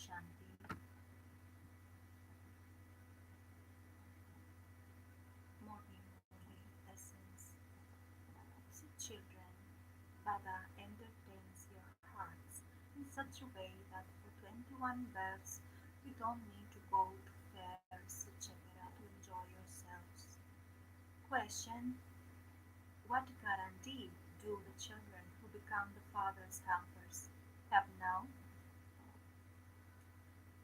Shanti. Morning Essence. See, children, Baba entertains your hearts in such a way that for 21 births you don't need to go to fairs, etc. to enjoy yourselves. Question: what guarantee do the children who become the Father's helpers have now?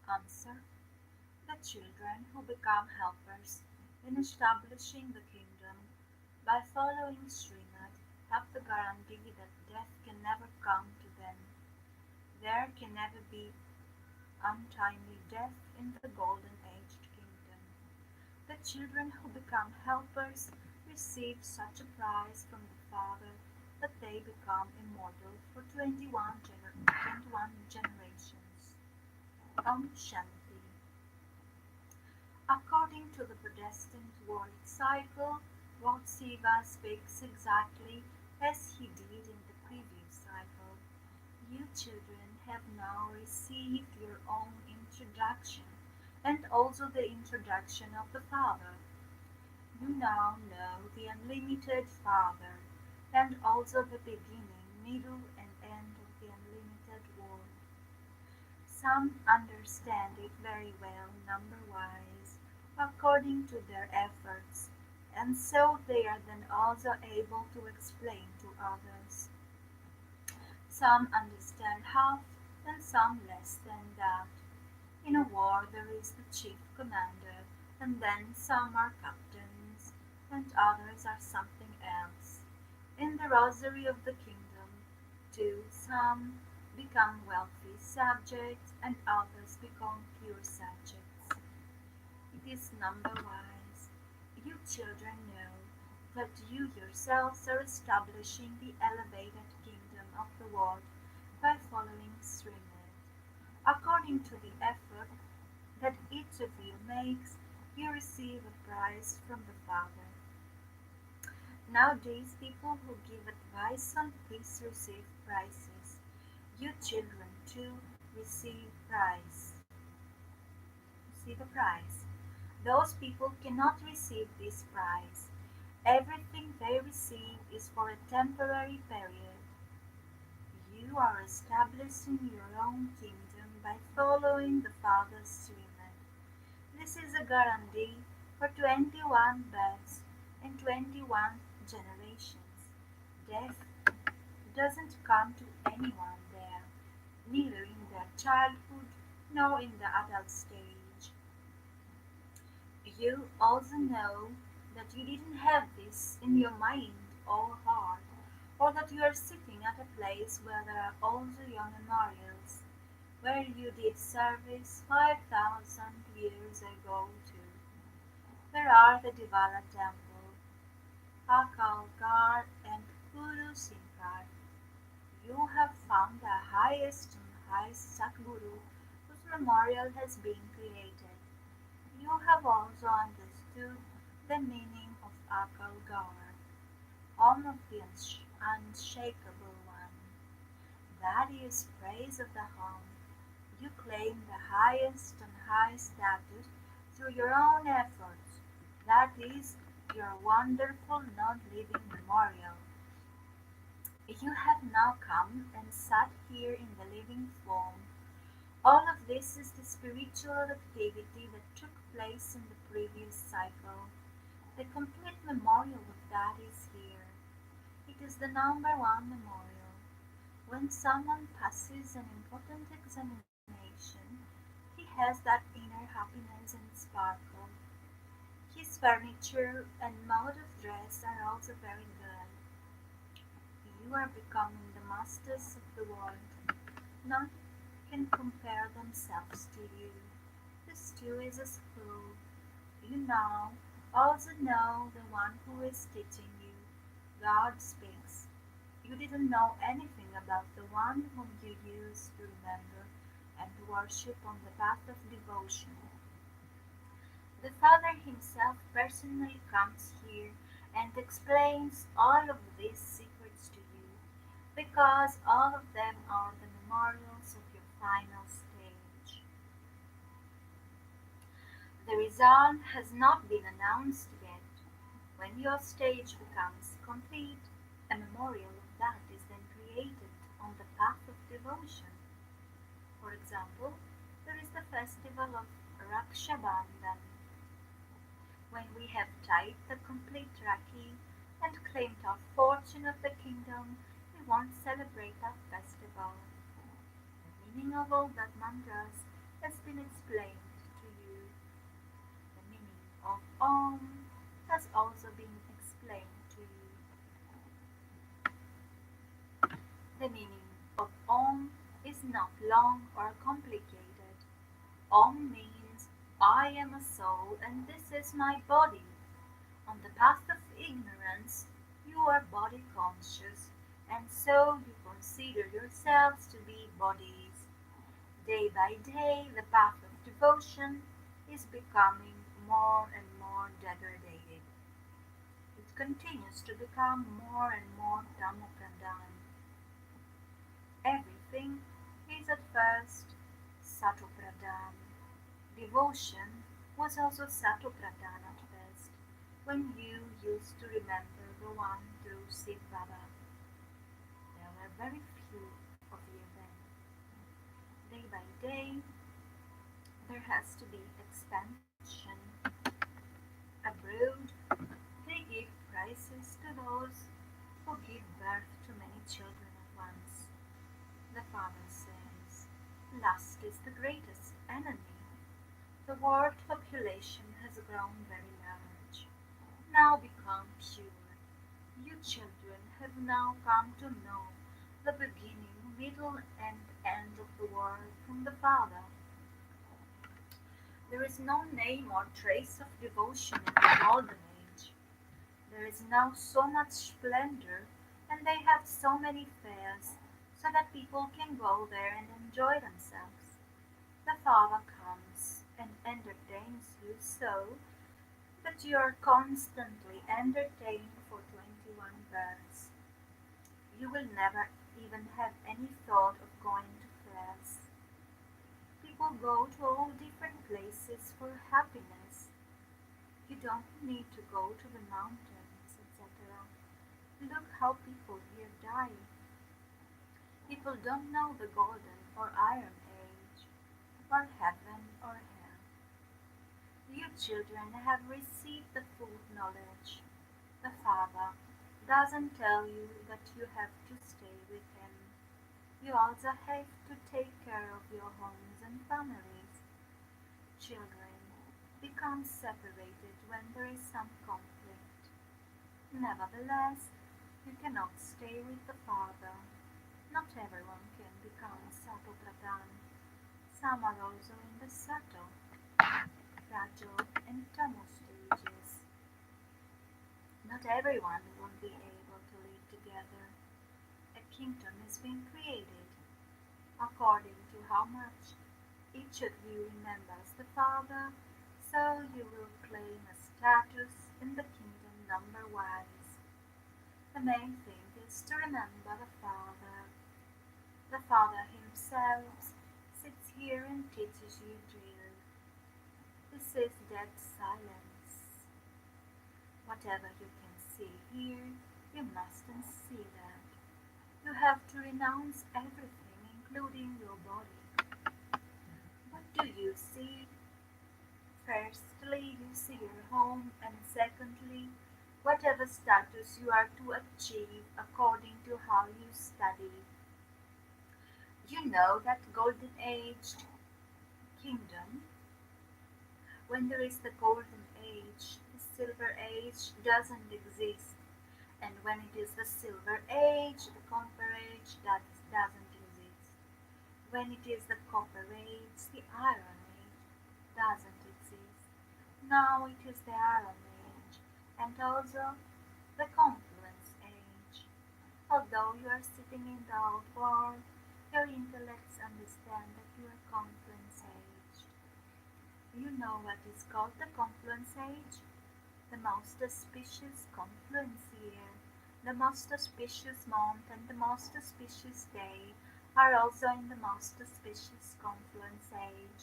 Answer: the children who become helpers in establishing the kingdom by following Srimad have the guarantee that death can never come to them. There can never be untimely death in the golden aged kingdom. The children who become helpers receive such a prize from the Father that they become immortal for 21 generations. Om Shanti. According to the predestined world cycle, Lord Shiva speaks exactly as he did in the previous cycle. You children have now received your own introduction and also the introduction of the Father. You now know the unlimited Father and also the beginning, middle, and end of the unlimited world. Some understand it very well number-wise, according to their efforts, and so they are then also able to explain to others. Some understand half, and some less than that. In a war there is the chief commander, and then some are captains, and others are something else. In the rosary of the kingdom, too, some become wealthy subjects, and others become pure subjects. It is number-wise. You children know that you yourselves are establishing the elevated kingdom of the world by following Srimad. According to the effort that each of you makes, you receive a prize from the Father. Nowadays, people who give advice on peace receive prizes. You children, too, receive prize. See the prize. Those people cannot receive this prize. Everything they receive is for a temporary period. You are establishing your own kingdom by following the Father's Srimad. This is a guarantee for 21 births and 21 generations. Death doesn't come to anyone there, neither in their childhood nor in the adult stage. You also know that you didn't have this in your mind or heart, or that you are sitting at a place where there are also your memorials, where you did service 5,000 years ago too. Where are the Devala temple, Akalgar and Guru Sinkar? You have found the highest and highest Satguru whose memorial has been created. You have also understood the meaning of Akalgar, home of the unshakable one. That is praise of the home. You claim the highest and high status through your own efforts. That is your wonderful non-living memorial. You have now come and sat here in the living form. All of this is the spiritual activity that took place in the previous cycle. The complete memorial of that is here. It is the number one memorial. When someone passes an important examination, he has that inner happiness and sparkle. His furniture and mode of dress are also very good. You are becoming the masters of the world. None can compare themselves to you. This too is a school. You now also know the one who is teaching you. God speaks. You didn't know anything about the one whom you used to remember and worship on the path of devotion. The Father Himself personally comes here and explains all of these secrets to you, because all of them are the memorials of your final stage. The result has not been announced yet. When your stage becomes complete, a memorial of that is then created on the path of devotion. For example, there is the festival of Raksha Bandhan, when we have tied the complete Rakhi and claimed our fortune of the kingdom. We won't celebrate that festival. The meaning of all that mantras has been explained to you. The meaning of Om has also been explained to you. The meaning of Om is not long or complicated. Om means I am a soul and this is my body. On the path of ignorance, you are body conscious, and so you consider yourselves to be bodies. Day by day, the path of devotion is becoming more and more degraded. It continues to become more and more tamopradhan. Everything is at first satopradhan. Devotion was also satopradhan at first, when you used to remember the one through Shiv Baba. There were very few of you then. Day by day, there has to be expansion. Abroad, they give prizes to those who give birth to many children at once. The father says, lust is the greatest enemy. The world population has grown very large. Now become pure. You children have now come to know the beginning, middle, and end of the world from the Father. There is no name or trace of devotion in the golden age. There is now so much splendor, and they have so many fairs, so that people can go there and enjoy themselves. The Father comes and entertains you so that you are constantly entertained for 21 births. You will never even have any thought of going to fairs. People go to all different places for happiness. You don't need to go to the mountains, etc. Look how people here die. People don't know the golden or iron age, or heaven or hell. You children have received the full knowledge. The Father doesn't tell you that you have to stay with Him. You also have to take care of your homes and families. Children become separated when there is some conflict. Nevertheless, you cannot stay with the Father. Not everyone can become Satopradhan. Some are also in the Sato, Rajo, and Tamo stages. Not everyone will be able to live together. A kingdom is being created according to how much each of you remembers the Father, so you will claim a status in the kingdom number-wise. The main thing is to remember the Father. The Father Himself sits here and teaches you drill. This is dead silence. Whatever you can see here, you mustn't see that. You have to renounce everything, including your body. What do you see? Firstly, you see your home, and secondly, whatever status you are to achieve according to how you study. You know that golden aged kingdom. When there is the golden age, the silver age doesn't exist. And when it is the silver age, the copper age that doesn't exist. When it is the copper age, the iron age doesn't exist. Now it is the iron age, and also the confluence age. Although you are sitting in the old world, your intellects understand that you are confluence aged. You know what is called the confluence age? The most auspicious confluence year, the most auspicious month, and the most auspicious day are also in the most auspicious confluence age.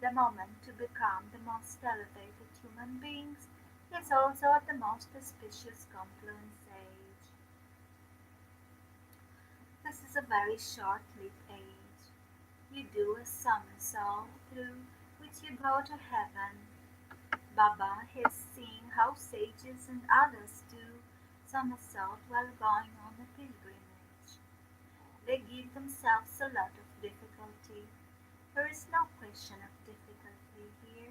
The moment to become the most elevated human beings is also the most auspicious confluence age. This is a very short-lived age. You do a somersault through which you go to heaven. Baba has seen how sages and others do somersault while going on a pilgrimage. They give themselves a lot of difficulty. There is no question of difficulty here.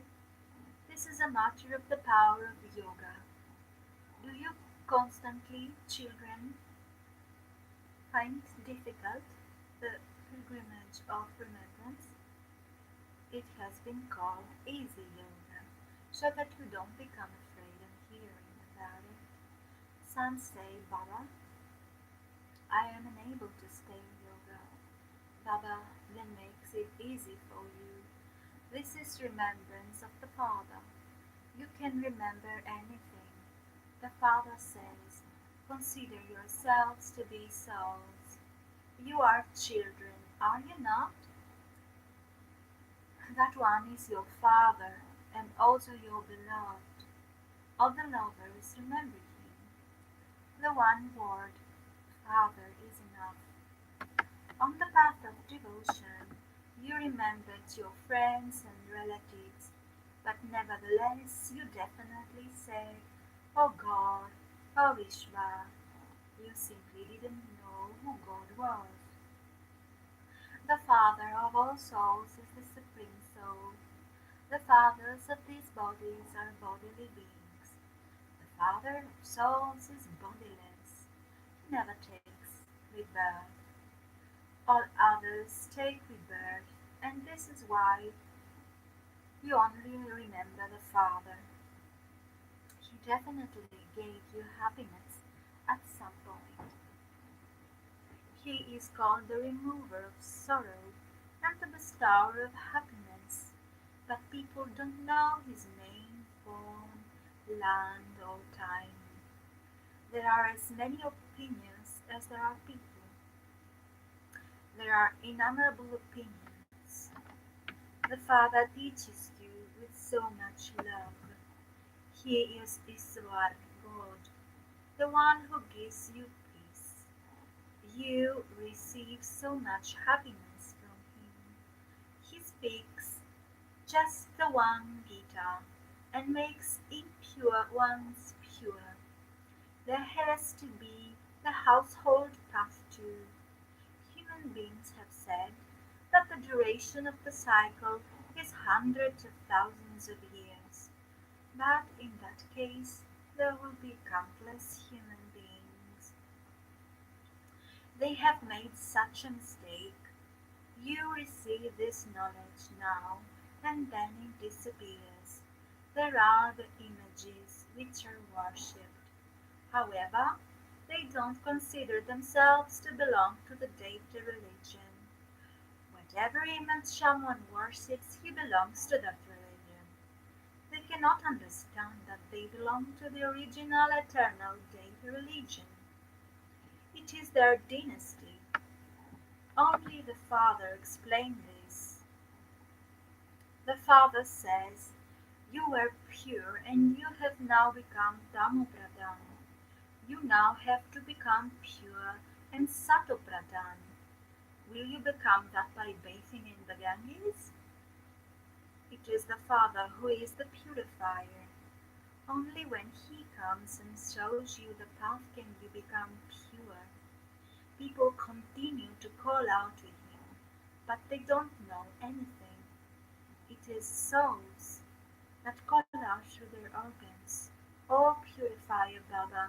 This is a matter of the power of yoga. Do you constantly, children, find difficult the pilgrimage of remembrance? It has been called easy yoga, so that you don't become afraid of hearing about it. Some say, Baba, I am unable to stay in yoga. Baba then makes it easy for you. This is remembrance of the Father. You can remember anything. The Father says, consider yourselves to be souls. You are children, are you not? That one is your Father, and also your beloved. All the lovers remember him. The one word, Father, is enough. On the path of devotion, you remembered your friends and relatives, but nevertheless you definitely said, Oh God, oh Ishvara. You simply didn't know who God was. The Father of all souls is the Supreme Soul. The fathers of these bodies are bodily beings. The Father of souls is bodiless. He never takes rebirth. All others take rebirth, and this is why you only remember the Father. He definitely gave you happiness at some point. He is called the remover of sorrow and the bestower of happiness, but people don't know his name, form, land, or time. There are as many opinions as there are people. There are innumerable opinions. The Father teaches you with so much love. He is Iswar, God, the one who gives you peace. You receive so much happiness from him. He speaks just the one Gita and makes impure ones pure. There has to be the household path too. Human beings have said that the duration of the cycle is hundreds of thousands of years. But in that case, there will be countless human beings. They have made such a mistake. You receive this knowledge now, and then it disappears. There are the images which are worshipped. However, they don't consider themselves to belong to the deity religion. Whatever image someone worships, he belongs to that religion. They cannot understand that they belong to the original eternal deity religion. It is their dynasty. Only the Father explained this. The Father says, you were pure and you have now become Tamopradhan. You now have to become pure and Satopradhan. Will you become that by bathing in the Ganges? It is the Father who is the purifier. Only when He comes and shows you the path can you become pure. People continue to call out to Him, but they don't know anything. It is souls that call out through their organs. Oh, purifier Baba,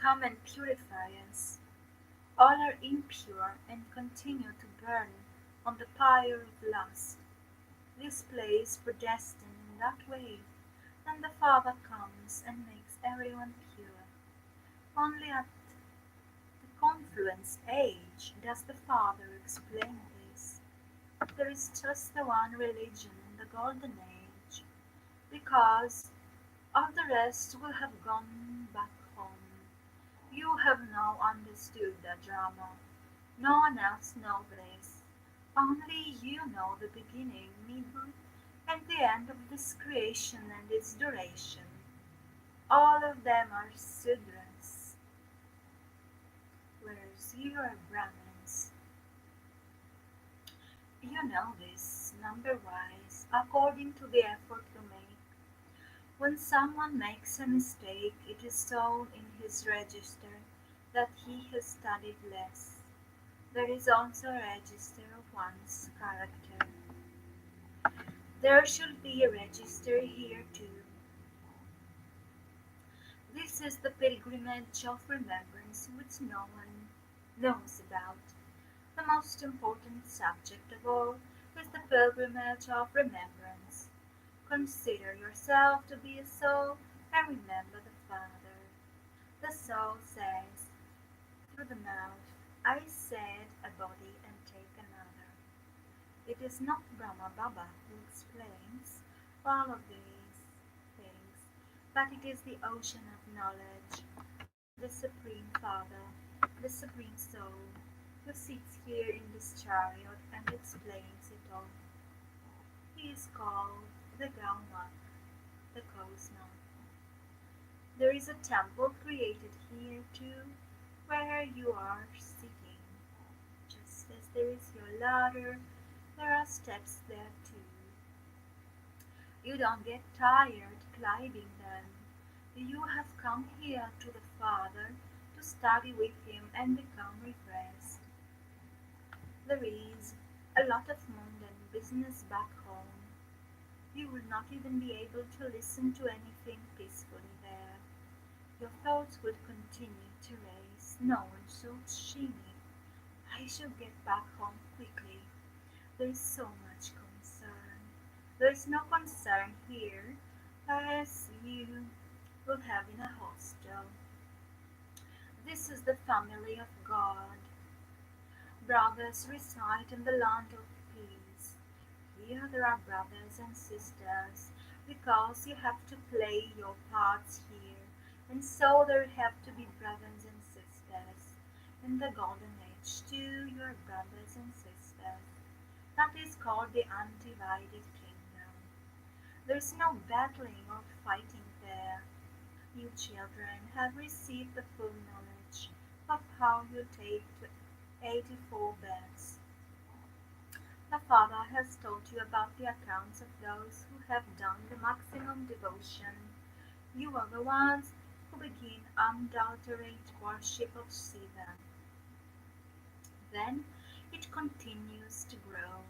come and purify us. All are impure and continue to burn on the pyre of lust. This place predestined in that way, and the Father comes and makes everyone pure. Only at the confluence age does the Father explain this. There is just the one religion in the golden age, because all the rest will have gone back home. You have now understood the drama. No one else knows this. Only you know the beginning, middle, and the end of this creation and its duration. All of them are Sudras, whereas you are Brahmins. You know this, number-wise, according to the effort you make. When someone makes a mistake, it is shown in his register that he has studied less. There is also a register of one's character. There should be a register here too. This is the pilgrimage of remembrance which no one knows about. The most important subject of all is the pilgrimage of remembrance. Consider yourself to be a soul and remember the Father. The soul says through the mouth, I said a body and take another. It is not Brahma Baba who explains all of these things, but it is the ocean of knowledge, the Supreme Father, the Supreme Soul, who sits here in this chariot and explains it all. He is called the Gaunak, the Kosnak. There is a temple created here too, where you are sitting. Just as there is your ladder, there are steps there too. You don't get tired climbing them. You have come here to the Father to study with him and become refreshed. There is a lot of mundane business back home. You will not even be able to listen to anything peacefully there. Your thoughts would continue to race. No one should see me. I should get back home quickly. There is so much concern. There is no concern here as you will have in a hostel. This is the family of God. Brothers reside in the land of peace. Here there are brothers and sisters because you have to play your parts here, and so there have to be brothers and sisters. In the golden age too, you are brothers and sisters. That is called the undivided kingdom. There is no battling or fighting there. You children have received the full knowledge of how you take to 84 beds. The Father has told you about the accounts of those who have done the maximum devotion. You are the ones who begin unadulterated worship of Shiva. Then it continues to grow.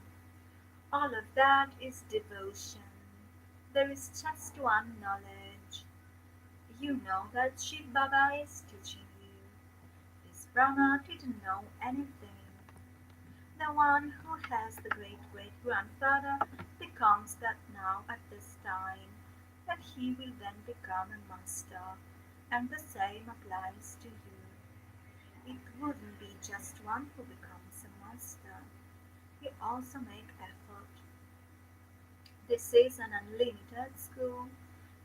All of that is devotion. There is just one knowledge. You know that Shiv Baba is teaching you. This Brahma didn't know anything. The one who has the great-great-grandfather becomes that now at this time, and he will then become a master, and the same applies to you. It wouldn't be just one who becomes a master. You also make effort. This is an unlimited school.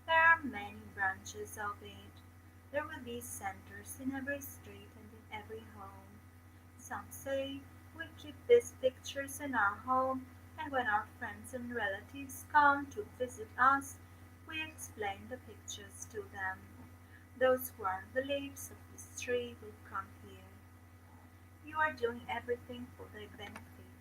There are many branches of it. There will be centers in every street and in every home. Some say we keep these pictures in our home, and when our friends and relatives come to visit us, we explain the pictures to them. Those who are the leaves of this tree will come here. You are doing everything for their benefit.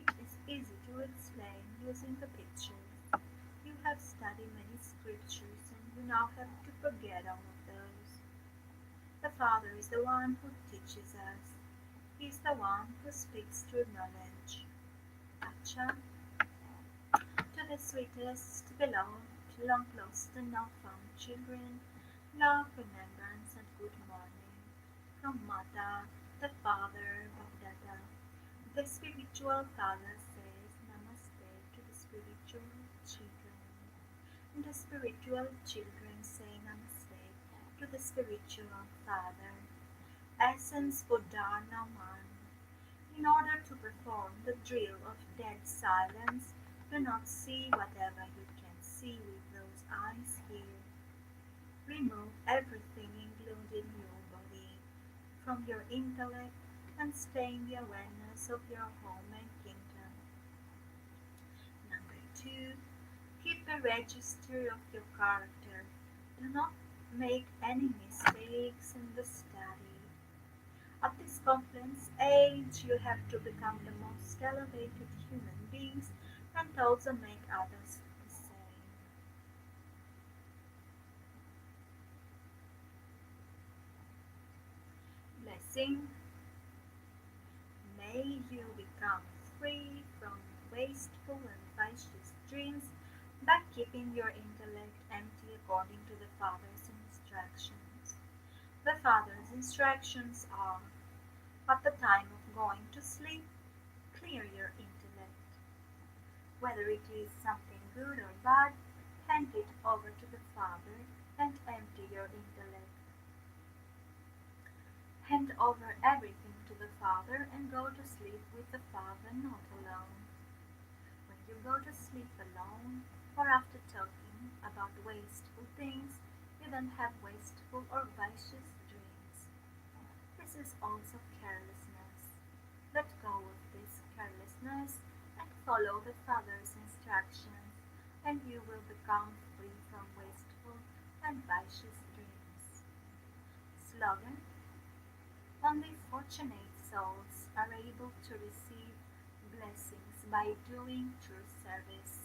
It is easy to explain using the pictures. You have studied many scriptures and you now have to forget all of those. The Father is the one who teaches us. He is the one who speaks through knowledge. Acha, to the sweetest, beloved, long lost and now found children, love, remembrance, and good morning. From Mata, the Father, Bhagdata. The spiritual father says Namaste to the spiritual children. And the spiritual children say Namaste to the spiritual father. Essence for Dharna 1. In order to perform the drill of dead silence, do not see whatever you can see with those eyes here. Remove everything including your body from your intellect and stay in the awareness of your home and kingdom. 2. Keep a register of your character. Do not make any mistakes in the study. At this complex age, you have to become the most elevated human beings and also make others the same. Blessing, may you become free from wasteful and vicious dreams by keeping your intellect empty according to the Father's instructions. The Father's instructions are, at the time of going to sleep, clear your intellect. Whether it is something good or bad, hand it over to the Father and empty your intellect. Hand over everything to the Father and go to sleep with the Father, not alone. When you go to sleep alone, or after talking about wasteful things, you then have wasteful or vicious dreams. This is also carelessness. Let go of this carelessness and follow the Father's instructions, and you will become free from wasteful and vicious dreams. Slogan: only fortunate souls are able to receive blessings by doing true service.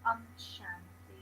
Om Shanti.